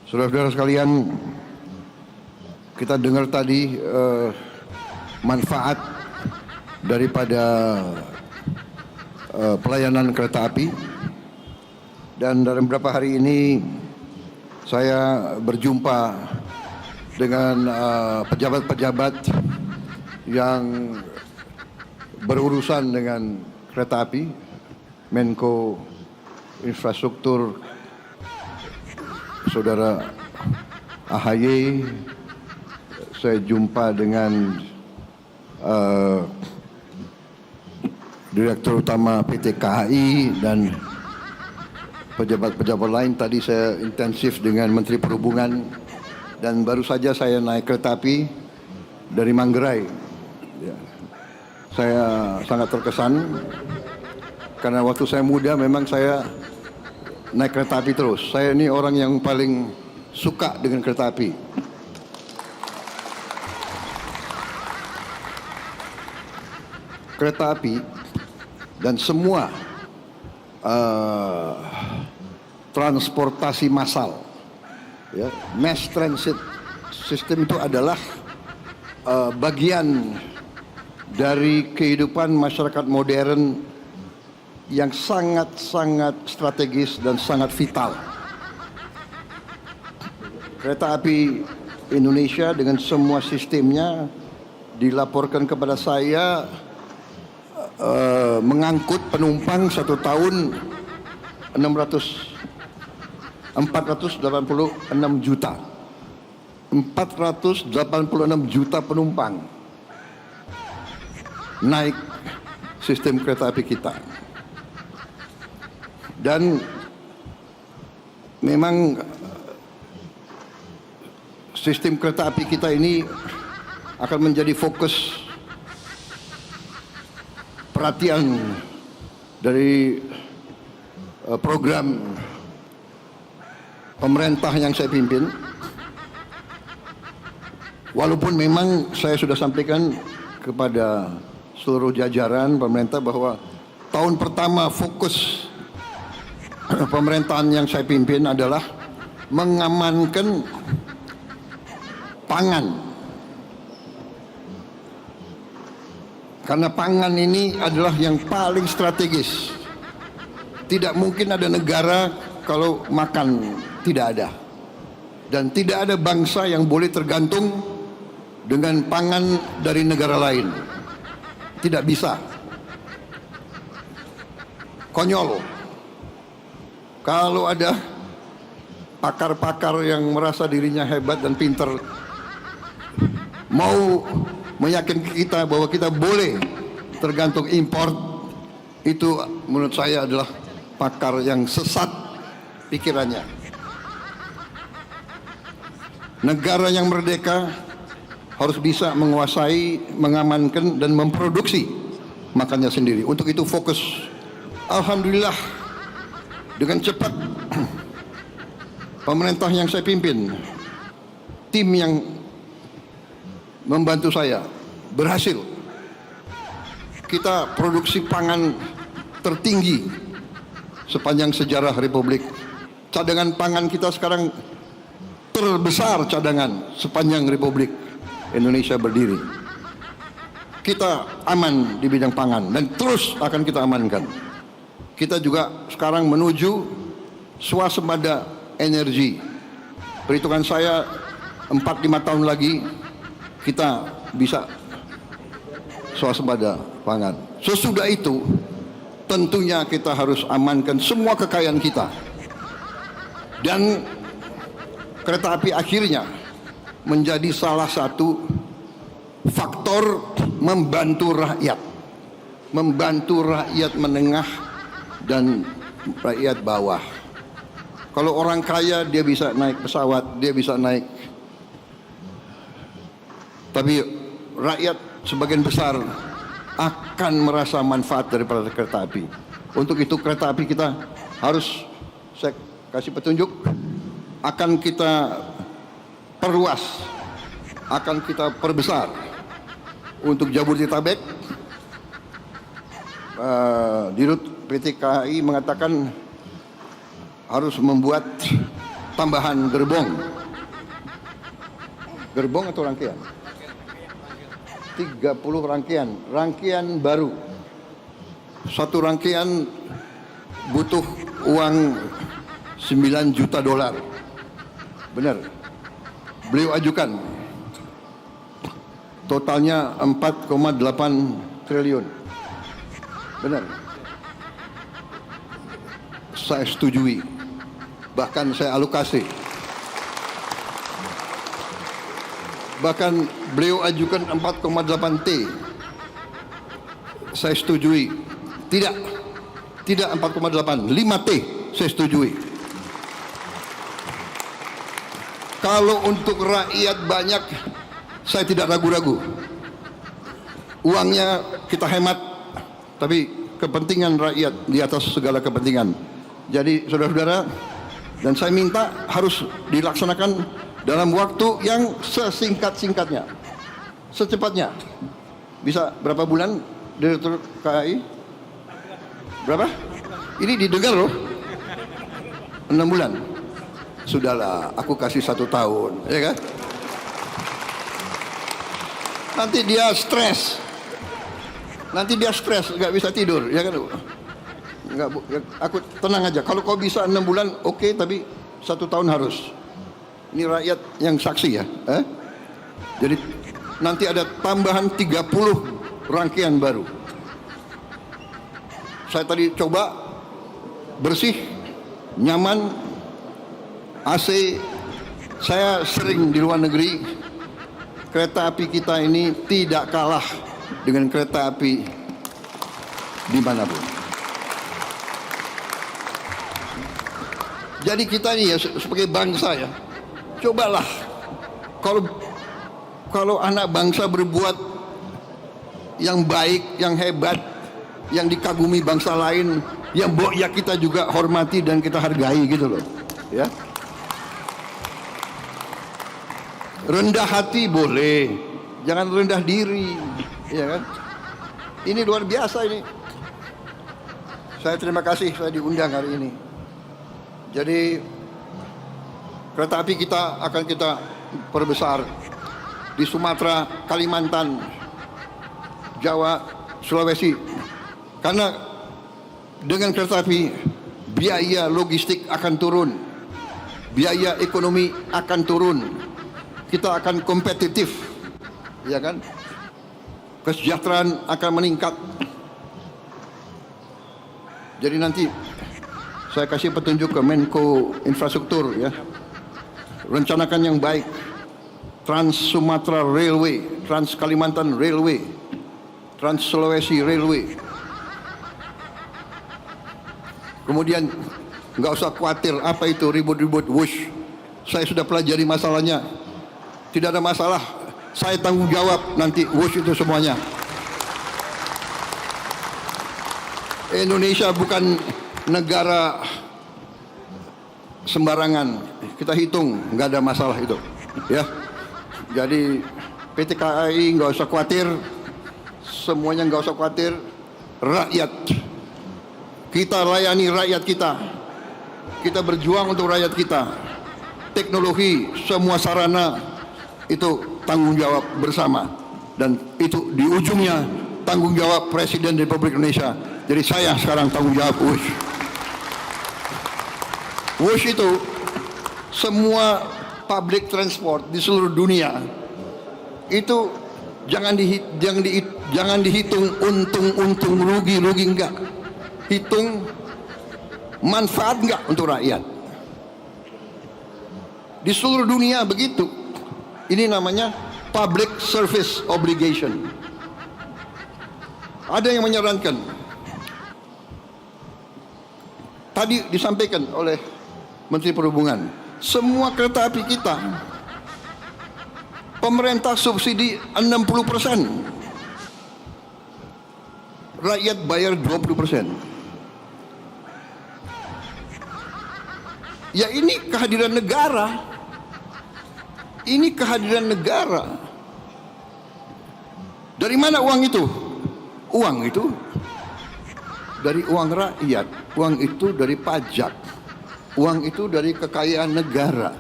Saudara-saudara sekalian, kita dengar tadi manfaat daripada pelayanan kereta api, dan dalam beberapa hari ini saya berjumpa dengan pejabat-pejabat yang berurusan dengan kereta api, Menko Infrastruktur Saudara AHY, saya jumpa dengan Direktur Utama PT KAI dan pejabat-pejabat lain. Tadi saya intensif dengan Menteri Perhubungan, dan baru saja saya naik kereta api dari Manggarai. Ya. Saya sangat terkesan karena waktu saya muda memang saya naik kereta api terus. Saya ini orang yang paling suka dengan kereta api. Kereta api dan semua transportasi massal, ya, mass transit system itu adalah bagian dari kehidupan masyarakat modern yang sangat-sangat strategis dan sangat vital. Kereta api Indonesia dengan semua sistemnya dilaporkan kepada saya mengangkut penumpang satu tahun 486 juta. 486 juta penumpang naik sistem kereta api kita. Dan memang sistem kereta api kita ini akan menjadi fokus perhatian dari program pemerintah yang saya pimpin. Walaupun memang saya sudah sampaikan kepada seluruh jajaran pemerintah bahwa tahun pertama fokus pemerintahan yang saya pimpin adalah mengamankan pangan. Karena pangan ini adalah yang paling strategis. Tidak mungkin ada negara kalau makan tidak ada. Dan tidak ada bangsa yang boleh tergantung dengan pangan dari negara lain. Tidak bisa. Konyol kalau ada pakar-pakar yang merasa dirinya hebat dan pintar mau meyakinkan kita bahwa kita boleh tergantung impor, itu menurut saya adalah pakar yang sesat pikirannya. Negara yang merdeka harus bisa menguasai, mengamankan dan memproduksi makannya sendiri. Untuk itu fokus. Alhamdulillah, dengan cepat pemerintah yang saya pimpin, tim yang membantu saya berhasil. Kita produksi pangan tertinggi sepanjang sejarah Republik. Cadangan pangan kita sekarang terbesar cadangan sepanjang Republik Indonesia berdiri. Kita aman di bidang pangan dan terus akan kita amankan. Kita juga sekarang menuju swasembada energi. Perhitungan saya 4-5 tahun lagi kita bisa swasembada pangan. Sesudah itu tentunya kita harus amankan semua kekayaan kita. Dan kereta api akhirnya menjadi salah satu faktor membantu rakyat. Membantu rakyat menengah dan rakyat bawah. Kalau orang kaya dia bisa naik pesawat, dia bisa naik. Tapi rakyat sebagian besar akan merasa manfaat daripada kereta api. Untuk itu kereta api kita harus, saya kasih petunjuk, akan kita perluas, akan kita perbesar. Untuk Jabodetabek, Dirut PT KAI mengatakan harus membuat tambahan gerbong. Gerbong atau rangkaian? 30 rangkaian baru. Satu rangkaian butuh uang 9 juta dolar. Benar. Beliau ajukan. Totalnya 4,8 triliun. Benar. Saya setujui. Bahkan saya alokasi. Bahkan beliau ajukan 4,8 T. Saya setujui. Tidak 4,8, 5 T saya setujui. Kalau untuk rakyat banyak, saya tidak ragu-ragu. Uangnya kita hemat, tapi kepentingan rakyat di atas segala kepentingan. Jadi saudara-saudara, dan saya minta harus dilaksanakan dalam waktu yang sesingkat-singkatnya, secepatnya. Bisa berapa bulan, Direktur KAI? Berapa? Ini didengar loh. 6 bulan. Sudahlah, aku kasih 1 tahun, ya kan? Nanti dia stres, nggak bisa tidur, ya kan? Nggak, aku tenang aja. Kalau kau bisa 6 bulan, oke, tapi 1 tahun harus. Ini rakyat yang saksi ya. Jadi nanti ada tambahan 30 rangkaian baru. Saya tadi coba, bersih, nyaman, AC. Saya sering di luar negeri. Kereta api kita ini tidak kalah dengan kereta api dimanapun. Jadi kita ini ya sebagai bangsa ya, cobalah kalau anak bangsa berbuat yang baik, yang hebat, yang dikagumi bangsa lain, yang ya kita juga hormati dan kita hargai gitu loh, ya. Rendah hati boleh, jangan rendah diri, ya kan? Ini luar biasa ini. Saya terima kasih saya diundang hari ini. Jadi kereta api kita akan kita perbesar di Sumatera, Kalimantan, Jawa, Sulawesi. Karena dengan kereta api biaya logistik akan turun, biaya ekonomi akan turun, kita akan kompetitif, ya kan? Kesejahteraan akan meningkat. Jadi nanti saya kasih petunjuk ke Menko Infrastruktur ya, rencanakan yang baik. Trans Sumatera Railway, Trans Kalimantan Railway, Trans Sulawesi Railway. Kemudian nggak usah khawatir apa itu ribut-ribut wush. Saya sudah pelajari masalahnya. Tidak ada masalah. Saya tanggung jawab nanti wush itu semuanya. Indonesia bukan negara sembarangan. Kita hitung, nggak ada masalah itu. Ya. Jadi PT KAI nggak usah khawatir. Semuanya nggak usah khawatir. Rakyat. Kita layani rakyat kita. Kita berjuang untuk rakyat kita. Teknologi, semua sarana itu tanggung jawab bersama. Dan itu di ujungnya tanggung jawab Presiden Republik Indonesia. Jadi saya sekarang tanggung jawab WUSH. WUSH itu semua public transport di seluruh dunia itu jangan dihitung untung rugi enggak. Hitung manfaat enggak untuk rakyat. Di seluruh dunia begitu. Ini namanya public service obligation. Ada yang menyarankan, tadi disampaikan oleh Menteri Perhubungan, semua kereta api kita pemerintah subsidi 60%, rakyat bayar 20%. Ya ini kehadiran negara. Ini kehadiran negara. Dari mana uang itu? Uang itu dari uang rakyat. Uang itu dari pajak. Uang itu dari kekayaan negara.